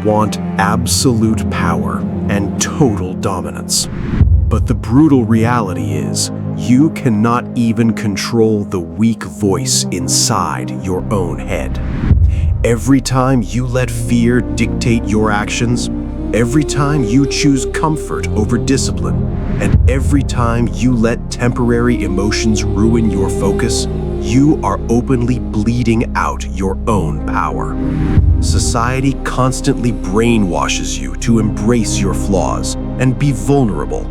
want absolute power and total dominance. But the brutal reality is, you cannot even control the weak voice inside your own head. Every time you let fear dictate your actions, every time you choose comfort over discipline, and every time you let temporary emotions ruin your focus, you are openly bleeding out your own power. Society constantly brainwashes you to embrace your flaws and be vulnerable.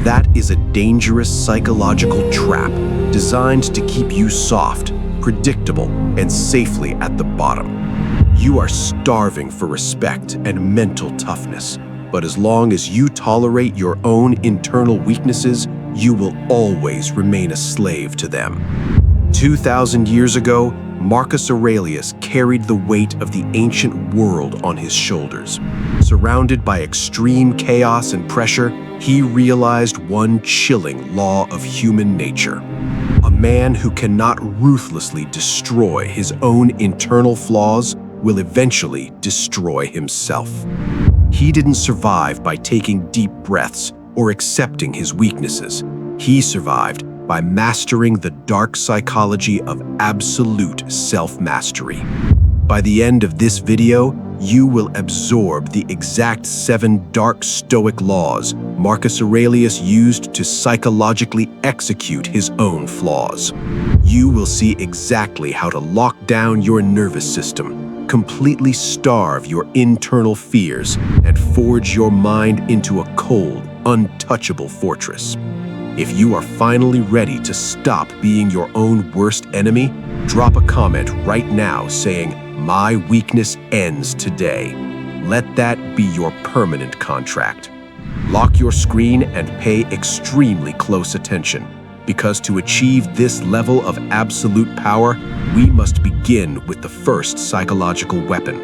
That is a dangerous psychological trap designed to keep you soft, predictable, and safely at the bottom. You are starving for respect and mental toughness, but as long as you tolerate your own internal weaknesses, you will always remain a slave to them. 2,000 years ago, Marcus Aurelius carried the weight of the ancient world on his shoulders. Surrounded by extreme chaos and pressure, he realized one chilling law of human nature. A man who cannot ruthlessly destroy his own internal flaws will eventually destroy himself. He didn't survive by taking deep breaths or accepting his weaknesses. He survived by mastering the dark psychology of absolute self-mastery. By the end of this video, you will absorb the exact 7 Dark Stoic Laws Marcus Aurelius used to psychologically execute his own flaws. You will see exactly how to lock down your nervous system, completely starve your internal fears, and forge your mind into a cold, untouchable fortress. If you are finally ready to stop being your own worst enemy, drop a comment right now saying, "My weakness ends today." Let that be your permanent contract. Lock your screen and pay extremely close attention, because to achieve this level of absolute power, we must begin with the first psychological weapon.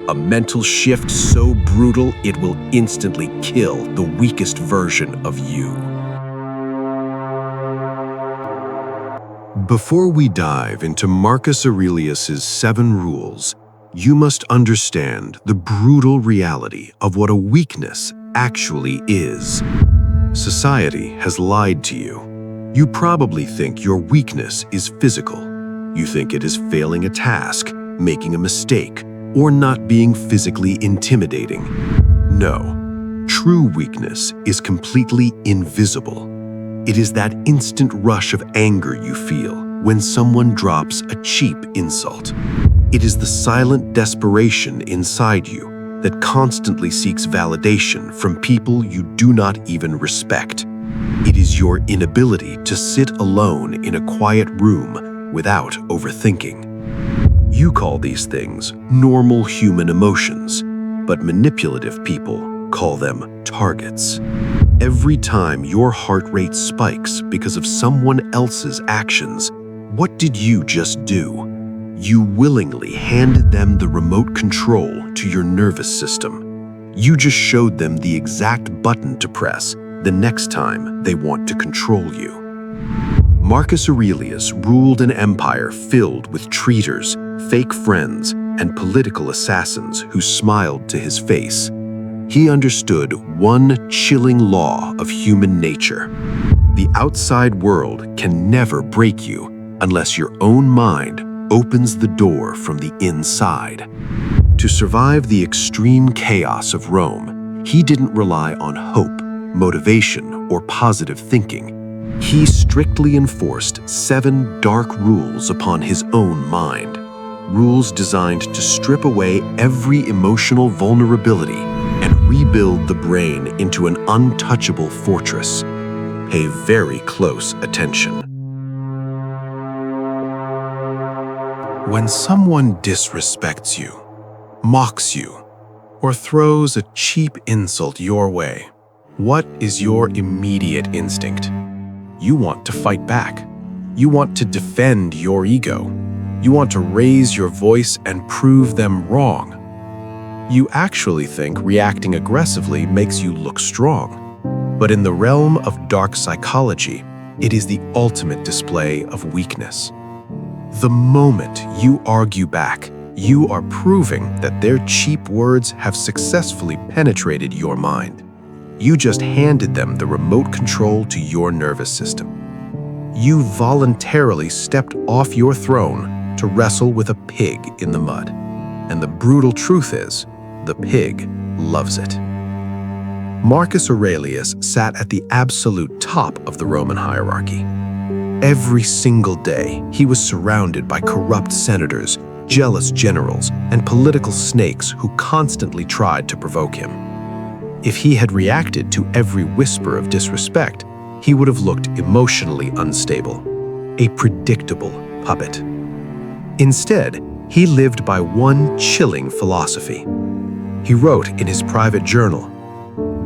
A mental shift so brutal it will instantly kill the weakest version of you. Before we dive into Marcus Aurelius's 7 rules, you must understand the brutal reality of what a weakness actually is. Society has lied to you. You probably think your weakness is physical. You think it is failing a task, making a mistake, or not being physically intimidating. No, true weakness is completely invisible. It is that instant rush of anger you feel when someone drops a cheap insult. It is the silent desperation inside you that constantly seeks validation from people you do not even respect. It is your inability to sit alone in a quiet room without overthinking. You call these things normal human emotions, but manipulative people call them targets. Every time your heart rate spikes because of someone else's actions, what did you just do? You willingly handed them the remote control to your nervous system. You just showed them the exact button to press the next time they want to control you. Marcus Aurelius ruled an empire filled with traitors, fake friends, and political assassins who smiled to his face. He understood one chilling law of human nature. The outside world can never break you unless your own mind opens the door from the inside. To survive the extreme chaos of Rome, he didn't rely on hope, motivation, or positive thinking. He strictly enforced 7 dark rules upon his own mind. Rules designed to strip away every emotional vulnerability and rebuild the brain into an untouchable fortress. Pay very close attention. When someone disrespects you, mocks you, or throws a cheap insult your way, what is your immediate instinct? You want to fight back. You want to defend your ego. You want to raise your voice and prove them wrong. You actually think reacting aggressively makes you look strong. But in the realm of dark psychology, it is the ultimate display of weakness. The moment you argue back, You are proving that their cheap words have successfully penetrated your mind. You just handed them the remote control to your nervous system. You voluntarily stepped off your throne to wrestle with a pig in the mud. And the brutal truth is, the pig loves it. Marcus Aurelius sat at the absolute top of the Roman hierarchy. Every single day, he was surrounded by corrupt senators, jealous generals, and political snakes who constantly tried to provoke him. If he had reacted to every whisper of disrespect, he would have looked emotionally unstable, a predictable puppet. Instead, he lived by one chilling philosophy. He wrote in his private journal,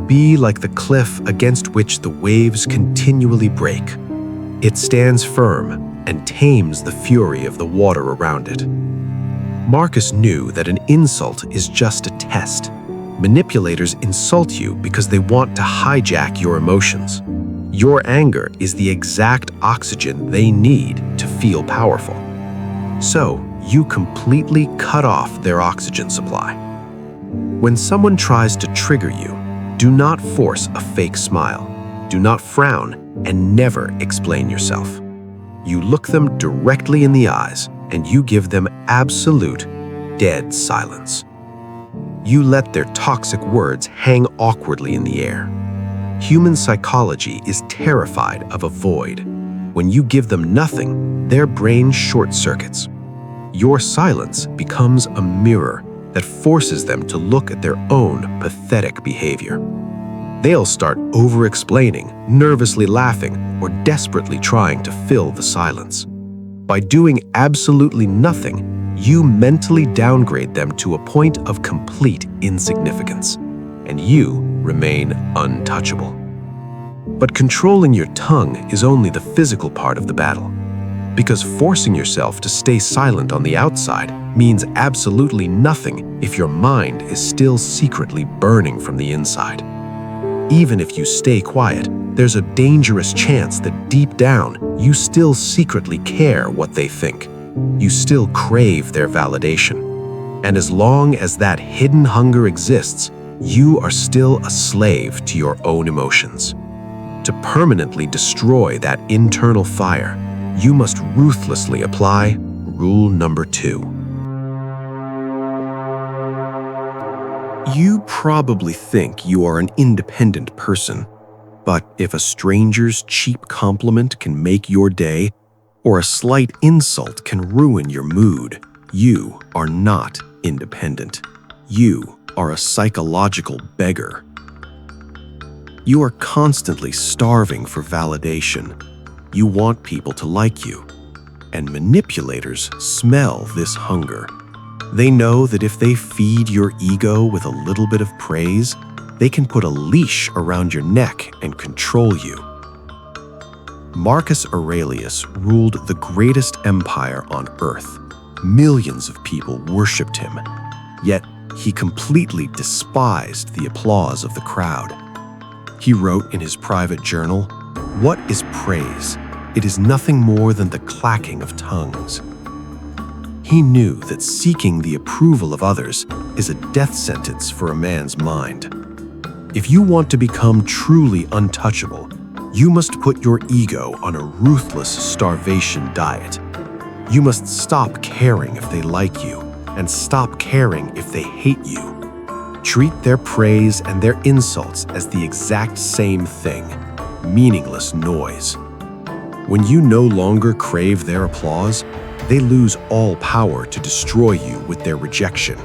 "Be like the cliff against which the waves continually break. It stands firm and tames the fury of the water around it." Marcus knew that an insult is just a test. Manipulators insult you because they want to hijack your emotions. Your anger is the exact oxygen they need to feel powerful. So, you completely cut off their oxygen supply. When someone tries to trigger you, do not force a fake smile. Do not frown and never explain yourself. You look them directly in the eyes and you give them absolute, dead silence. You let their toxic words hang awkwardly in the air. Human psychology is terrified of a void. When you give them nothing, their brain short-circuits. Your silence becomes a mirror that forces them to look at their own pathetic behavior. They'll start over-explaining, nervously laughing, or desperately trying to fill the silence. By doing absolutely nothing, you mentally downgrade them to a point of complete insignificance, and you remain untouchable. But controlling your tongue is only the physical part of the battle, because forcing yourself to stay silent on the outside means absolutely nothing if your mind is still secretly burning from the inside. Even if you stay quiet, there's a dangerous chance that deep down, you still secretly care what they think. You still crave their validation. And as long as that hidden hunger exists, you are still a slave to your own emotions. To permanently destroy that internal fire, you must ruthlessly apply rule number 2. You probably think you are an independent person, but if a stranger's cheap compliment can make your day, or a slight insult can ruin your mood, you are not independent. You are a psychological beggar. You are constantly starving for validation. You want people to like you. And manipulators smell this hunger. They know that if they feed your ego with a little bit of praise, they can put a leash around your neck and control you. Marcus Aurelius ruled the greatest empire on earth. Millions of people worshipped him, yet he completely despised the applause of the crowd. He wrote in his private journal, "What is praise? It is nothing more than the clacking of tongues." He knew that seeking the approval of others is a death sentence for a man's mind. If you want to become truly untouchable, you must put your ego on a ruthless starvation diet. You must stop caring if they like you, and stop caring if they hate you. Treat their praise and their insults as the exact same thing, meaningless noise. When you no longer crave their applause, they lose all power to destroy you with their rejection.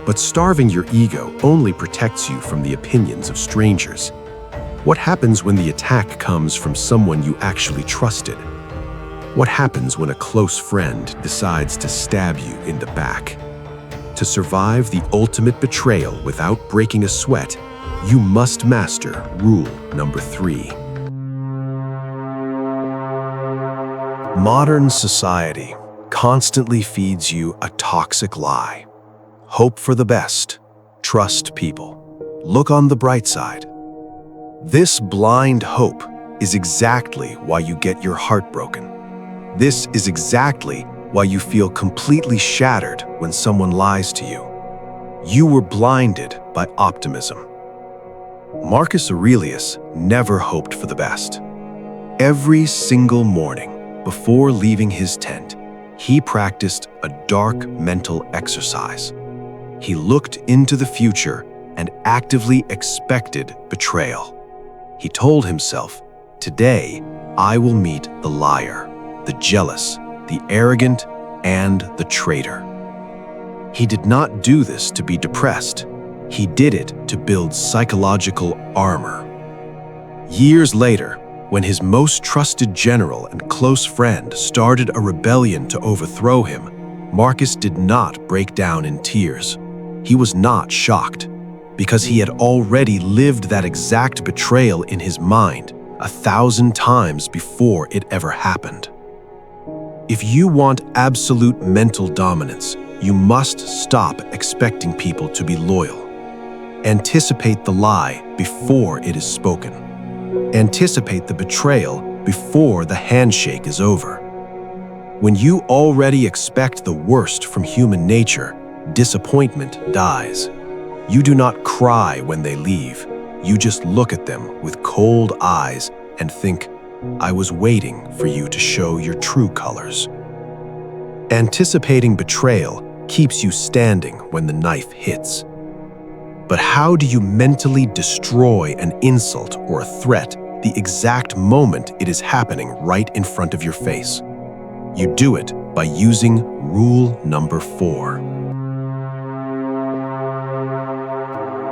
But starving your ego only protects you from the opinions of strangers. What happens when the attack comes from someone you actually trusted? What happens when a close friend decides to stab you in the back? To survive the ultimate betrayal without breaking a sweat, you must master rule number 3. Modern society constantly feeds you a toxic lie. Hope for the best. Trust people. Look on the bright side. This blind hope is exactly why you get your heart broken. This is exactly why you feel completely shattered when someone lies to you. You were blinded by optimism. Marcus Aurelius never hoped for the best. Every single morning, before leaving his tent, he practiced a dark mental exercise. He looked into the future and actively expected betrayal. He told himself, "Today, I will meet the liar, the jealous, the arrogant, and the traitor." He did not do this to be depressed. He did it to build psychological armor. Years later, when his most trusted general and close friend started a rebellion to overthrow him, Marcus did not break down in tears. He was not shocked, because he had already lived that exact betrayal in his mind 1,000 times before it ever happened. If you want absolute mental dominance, you must stop expecting people to be loyal. Anticipate the lie before it is spoken. Anticipate the betrayal before the handshake is over. When you already expect the worst from human nature, disappointment dies. You do not cry when they leave. You just look at them with cold eyes and think, "I was waiting for you to show your true colors." Anticipating betrayal keeps you standing when the knife hits. But how do you mentally destroy an insult or a threat the exact moment it is happening right in front of your face? You do it by using rule number 4.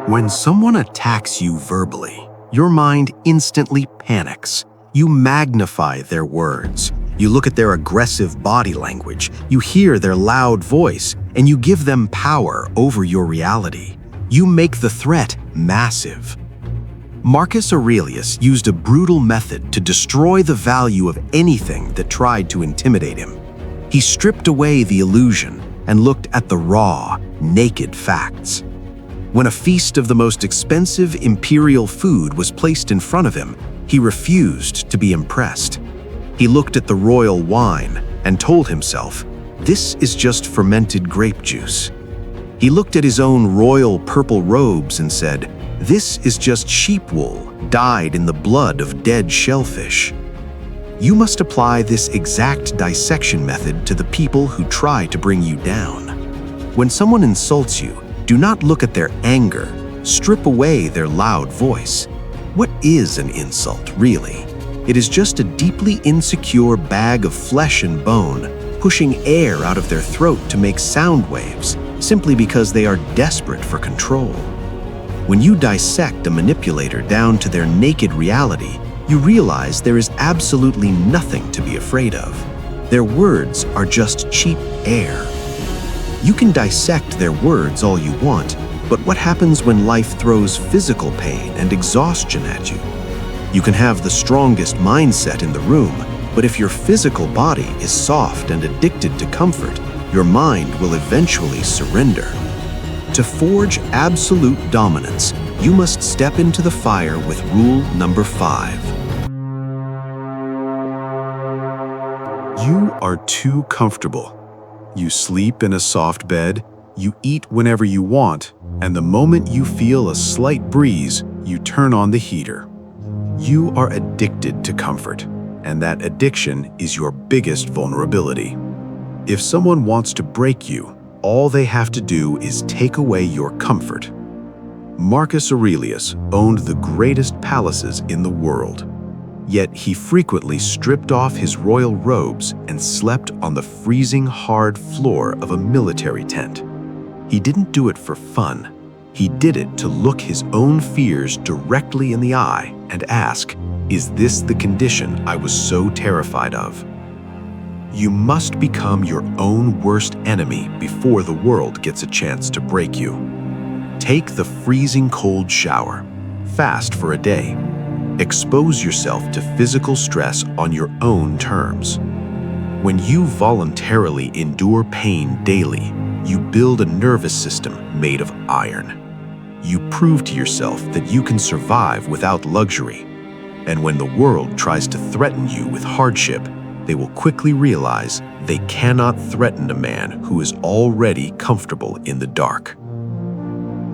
When someone attacks you verbally, your mind instantly panics. You magnify their words. You look at their aggressive body language. You hear their loud voice, and you give them power over your reality. You make the threat massive. Marcus Aurelius used a brutal method to destroy the value of anything that tried to intimidate him. He stripped away the illusion and looked at the raw, naked facts. When a feast of the most expensive imperial food was placed in front of him, he refused to be impressed. He looked at the royal wine and told himself, "This is just fermented grape juice." He looked at his own royal purple robes and said, "This is just sheep wool dyed in the blood of dead shellfish." You must apply this exact dissection method to the people who try to bring you down. When someone insults you, do not look at their anger. Strip away their loud voice. What is an insult, really? It is just a deeply insecure bag of flesh and bone pushing air out of their throat to make sound waves, simply because they are desperate for control. When you dissect a manipulator down to their naked reality, you realize there is absolutely nothing to be afraid of. Their words are just cheap air. You can dissect their words all you want, but what happens when life throws physical pain and exhaustion at you? You can have the strongest mindset in the room, but if your physical body is soft and addicted to comfort, your mind will eventually surrender. To forge absolute dominance, you must step into the fire with rule number 5. You are too comfortable. You sleep in a soft bed, you eat whenever you want, and the moment you feel a slight breeze, you turn on the heater. You are addicted to comfort, and that addiction is your biggest vulnerability. If someone wants to break you, all they have to do is take away your comfort. Marcus Aurelius owned the greatest palaces in the world, yet he frequently stripped off his royal robes and slept on the freezing hard floor of a military tent. He didn't do it for fun. He did it to look his own fears directly in the eye and ask, "Is this the condition I was so terrified of?" You must become your own worst enemy before the world gets a chance to break you. Take the freezing cold shower. Fast for a day. Expose yourself to physical stress on your own terms. When you voluntarily endure pain daily, you build a nervous system made of iron. You prove to yourself that you can survive without luxury. And when the world tries to threaten you with hardship, they will quickly realize they cannot threaten a man who is already comfortable in the dark.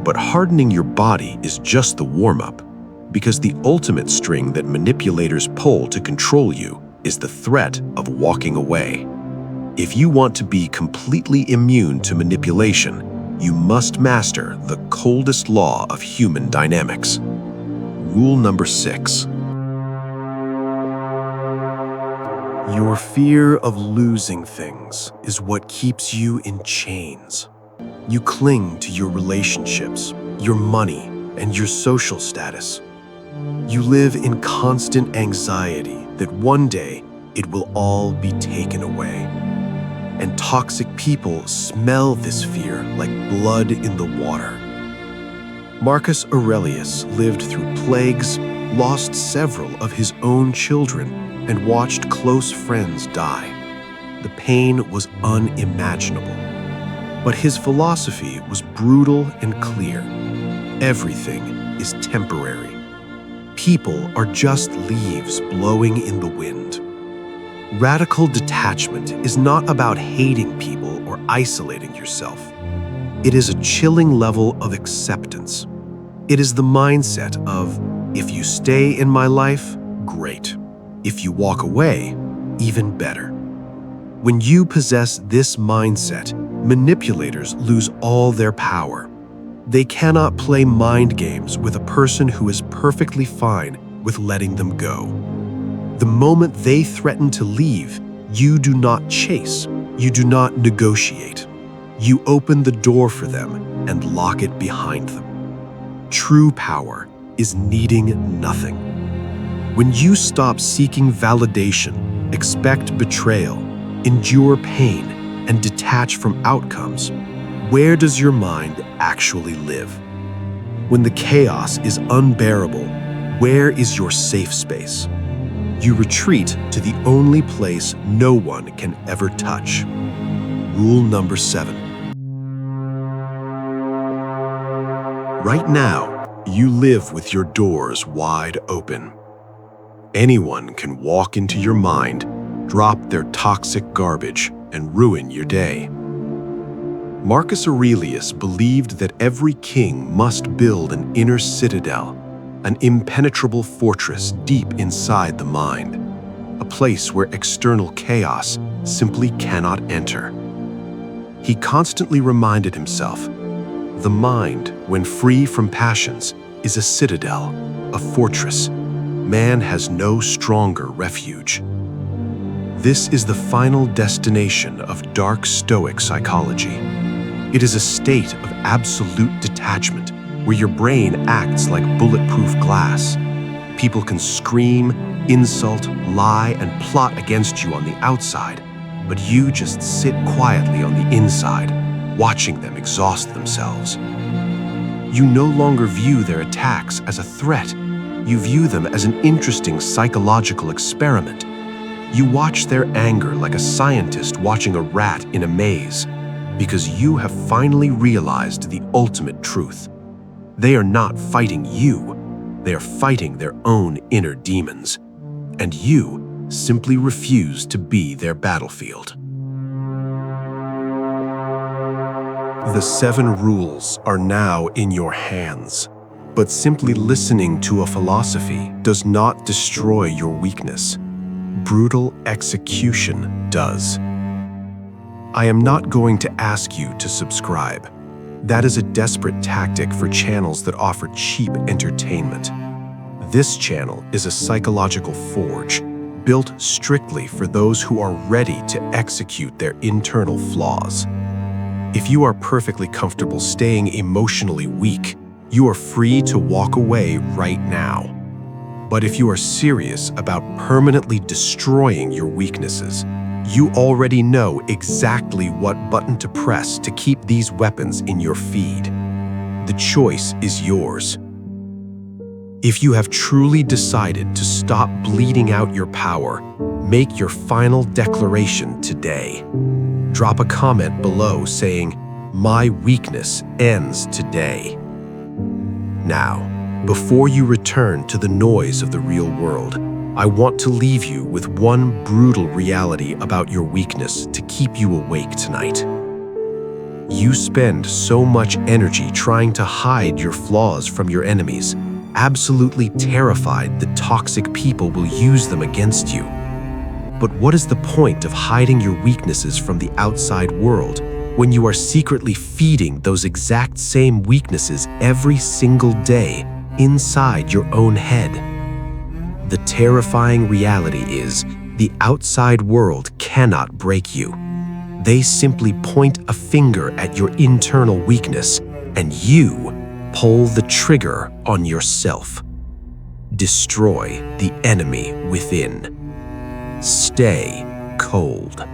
But hardening your body is just the warm-up, because the ultimate string that manipulators pull to control you is the threat of walking away. If you want to be completely immune to manipulation, you must master the coldest law of human dynamics. Rule number 6. Your fear of losing things is what keeps you in chains. You cling to your relationships, your money, and your social status. You live in constant anxiety that one day it will all be taken away. And toxic people smell this fear like blood in the water. Marcus Aurelius lived through plagues, lost several of his own children, and watched close friends die. The pain was unimaginable. But his philosophy was brutal and clear. Everything is temporary. People are just leaves blowing in the wind. Radical detachment is not about hating people or isolating yourself. It is a chilling level of acceptance. It is the mindset of, if you stay in my life, great. If you walk away, even better. When you possess this mindset, manipulators lose all their power. They cannot play mind games with a person who is perfectly fine with letting them go. The moment they threaten to leave, you do not chase, you do not negotiate. You open the door for them and lock it behind them. True power is needing nothing. When you stop seeking validation, expect betrayal, endure pain, and detach from outcomes, where does your mind actually live? When the chaos is unbearable, where is your safe space? You retreat to the only place no one can ever touch. Rule number 7. Right now, you live with your doors wide open. Anyone can walk into your mind, drop their toxic garbage, and ruin your day. Marcus Aurelius believed that every king must build an inner citadel, an impenetrable fortress deep inside the mind, a place where external chaos simply cannot enter. He constantly reminded himself, the mind, when free from passions, is a citadel, a fortress. Man has no stronger refuge. This is the final destination of Dark Stoic psychology. It is a state of absolute detachment where your brain acts like bulletproof glass. People can scream, insult, lie, and plot against you on the outside, but you just sit quietly on the inside, watching them exhaust themselves. You no longer view their attacks as a threat. You view them as an interesting psychological experiment. You watch their anger like a scientist watching a rat in a maze, because you have finally realized the ultimate truth. They are not fighting you, they are fighting their own inner demons, and you simply refuse to be their battlefield. The 7 rules are now in your hands, but simply listening to a philosophy does not destroy your weakness. Brutal execution does. I am not going to ask you to subscribe. That is a desperate tactic for channels that offer cheap entertainment. This channel is a psychological forge, built strictly for those who are ready to execute their internal flaws. If you are perfectly comfortable staying emotionally weak, you are free to walk away right now. But if you are serious about permanently destroying your weaknesses, you already know exactly what button to press to keep these weapons in your feed. The choice is yours. If you have truly decided to stop bleeding out your power, make your final declaration today. Drop a comment below saying, "My weakness ends today." Now, before you return to the noise of the real world, I want to leave you with one brutal reality about your weakness to keep you awake tonight. You spend so much energy trying to hide your flaws from your enemies, absolutely terrified that toxic people will use them against you. But what is the point of hiding your weaknesses from the outside world when you are secretly feeding those exact same weaknesses every single day inside your own head? The terrifying reality is the outside world cannot break you. They simply point a finger at your internal weakness, and you pull the trigger on yourself. Destroy the enemy within. Stay cold.